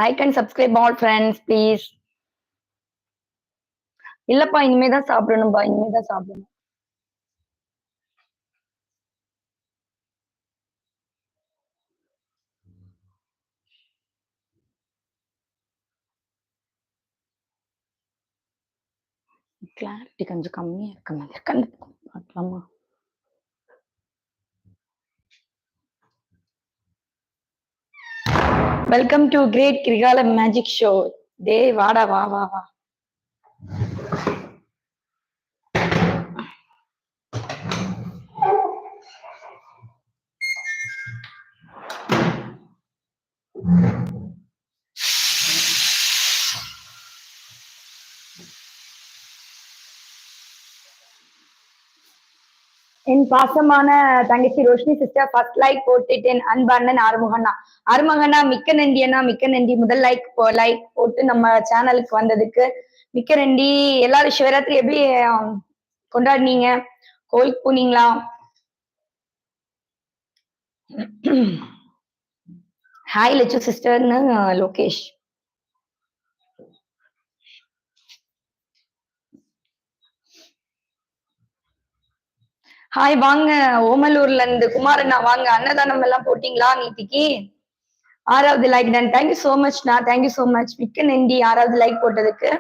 Like and subscribe all friends please. இல்லப்பா இனிமே தான் சாப்பிடணும்பா, இனிமே தான் சாப்பிடணும். கிளாரிட்டி கொஞ்சம் கம்மியா இருக்க மாதிரி இருக்கு. பார்க்கலாமா? வெல்கம் டு கிரேட் கிரிகால மேஜிக் ஷோ. டேய் வாடா வா வா வா. என் பாசமான தங்கச்சி ரோஷினி சிஸ்டர் ஃபர்ஸ்ட் லைக் போட்டுட்டேன். அன்பண்ணன் ஆறுமுகண்ணா. ஆறுமுகண்ணா மிக்க நன்றி அண்ணா, மிக்க நன்றி. முதல் லைக் போட்டு நம்ம சேனலுக்கு வந்ததுக்கு மிக்க நன்றி. எல்லாரும் சிவராத்திரி எப்படி கொண்டாடினீங்க? கோயிலுக்கு போனீங்களா? ஹாய் லட்சு சிஸ்டர்னு லோகேஷ். ஹாய் வாங்க, ஓமலூர்ல இருந்து குமாரண்ணா வாங்க. அன்னதானம் எல்லாம் போட்டீங்களா நேத்திக்கு? 6வது லைக் தான். தேங்க்யூ சோ மச்ண்ணா, தேங்க்யூ சோ மச். மிக்க நன்றி 6வது லைக் போட்டதுக்கு.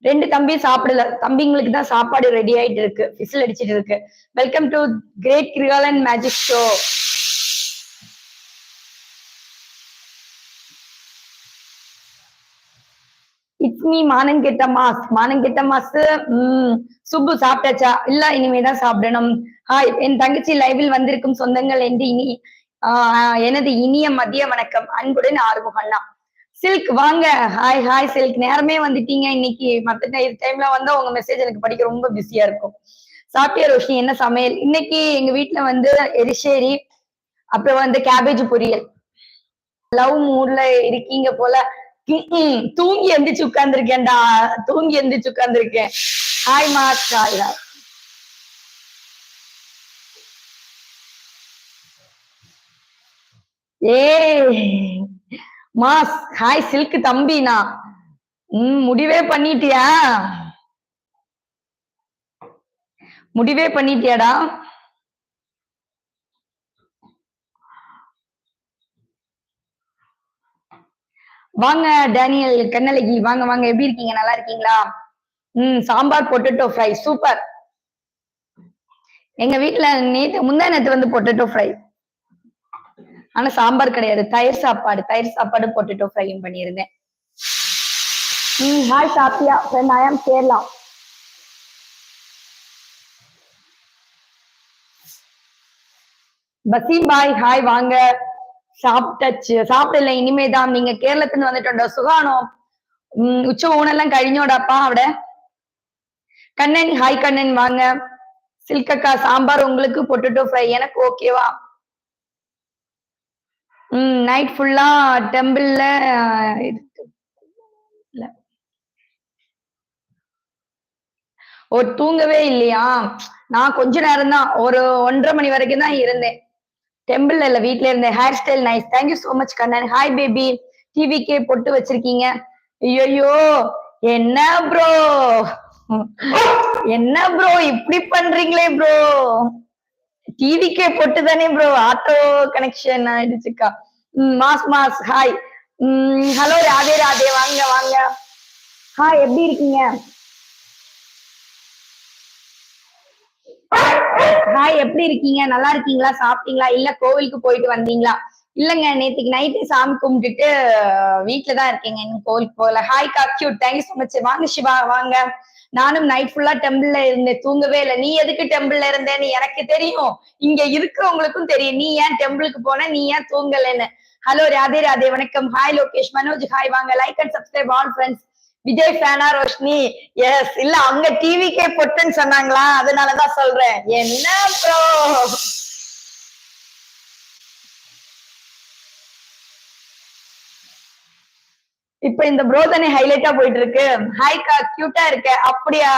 2 தம்பி சாப்பிடல, தம்பிங்களுக்கு தான் சாப்பாடு ரெடி ஆயிட்டு இருக்கு, விசில் அடிச்சிட்டு இருக்கு. Welcome to great Kirikalan magic show. It's me மானங்கெட்ட மாஸ். சுப்பு சாப்பிட்டாச்சா? இல்ல இனிமேதான் சாப்பிடணும். ஹாய் என் தங்கச்சி லைவில் வந்திருக்கும் சொந்தங்கள் என்று எனது இனிய மதிய வணக்கம். அன்புடன் ஆறுமுகண்ணா. சில்க் வாங்க. ஹாய் ஹாய் சில்க், நேரமே வந்துட்டீங்க இன்னைக்கு. மத்த டைம்ல வந்தா உங்க மெசேஜ் எனக்கு படிக்க ரொம்ப பிஸியா இருக்கும். சாப்பிட்டியா ரோஷினி? என்ன சமையல் இன்னைக்கு? எங்க வீட்டுல வந்து எரிசேரி, அப்புறம் வந்து கேபேஜ் பொரியல். லவ் மூட்ல இருக்கீங்க போல. தூங்கி எந்திரிச்சு உட்கார்ந்துருக்கேன்டா, தூங்கி எந்திரிச்சு உட்கார்ந்துருக்கேன். Hi mass. Hi hi. ஏ மாஸ் ஹாய் சில்க் தம்பினா. முடிவே பண்ணிட்டியா? முடிவே பண்ணிட்டியாடா? வாங்க டேனியல் கண்ணழகி, வாங்க வாங்க. எப்படி இருக்கீங்க? நல்லா இருக்கீங்களா? Sambar potato fry super. எங்க வீட்டுல முந்தா நேத்து வந்து பொட்டேட்டோ ஃப்ரை, ஆனா சாம்பார் கிடையாது, தயிர் சாப்பாடு பொட்டேட்டோ ஃப்ரையும் பண்ணியிருந்தேன். ஹாய் சாப்பியா ஃப்ரெண்ட், ஐ ஆம் கேரளா. பசீம் பாய் ஹாய் வாங்க. சாப்பிட்டாச்சு? சாப்பிடல, இனிமேதான். நீங்க கேரளத்துல வந்துட்டோம். சுகானோ உச்ச ஊனெல்லாம் കഴിഞ്ഞോടാப்பா അവിടെ? கண்ணன் ஹாய் கண்ணன் வாங்க. சில்கக்கா சாம்பார் உங்களுக்கு, பொட்டேட்டோ ஃப்ரை எனக்கு. ஓகேவா? நைட் ஃபுல்லா டெம்பிள்ல தூங்கவே இல்லையா? நான் கொஞ்ச நேரம் தான், ஒரு 1:30 மணி வரைக்கும் தான் இருந்தேன். டெம்பிள் இல்ல, வீட்ல இருந்தேன். Hair style nice. Thank you so much Kannan. Hi baby. டிவிக்கே பொட்டு வச்சிருக்கீங்க. ஐயோ என்ன ப்ரோ, என்ன ப்ரோ இப்படி பண்றீங்களே ப்ரோ? டிவிக்கே பொட்டு தானே ப்ரோ, ஆட்டோ கனெக்ஷன் ஆயிடுச்சுக்கா. Mass hi. Hello Radhe Radhe, வாங்க வாங்க. ஹாய் எப்படி இருக்கீங்க? ஹாய் எப்படி இருக்கீங்க? நல்லா இருக்கீங்களா? சாப்பிட்டீங்களா? இல்ல கோவிலுக்கு போயிட்டு வந்தீங்களா? இல்லங்க நேத்துக்கு நைட்டு சாமி கும்பிட்டுட்டு வீட்டுலதான் இருக்கீங்க, இன்னும் கோவிலுக்கு போகல. ஹாய் கா கியூட், தேங்க்யூ சோ மச். வாங்க சிவா வாங்க. நானும் நைட் ஃபுல்லா டெம்பிள்ல இருந்தேன், தூங்கவே இல்லை. நீ எதுக்கு டெம்பிள்ல இருந்தேன்னு எனக்கு தெரியும், இங்க இருக்கிறவங்களுக்கும் தெரியும். நீ ஏன் டெம்பிளுக்கு போன, நீ ஏன் தூங்கலன்னு. ஹலோ ராதே ராதே, வணக்கம். ஹாய் லோகேஷ், மனோஜ் ஹாய் வாங்க. Like and subscribe all friends. Vijay ஃபேனா ரோஷினி? எஸ். இல்ல அவங்க டிவிக்கே பொட்டுன்னு சொன்னாங்களா, அதனாலதான் சொல்றேன். என்ன ப்ரோ? இப்ப இந்த ப்ரோ தானே ஹைலைட்டா போயிட்டு இருக்கு. ஹாய்க்கா கியூட்டா இருக்க. அப்படியா?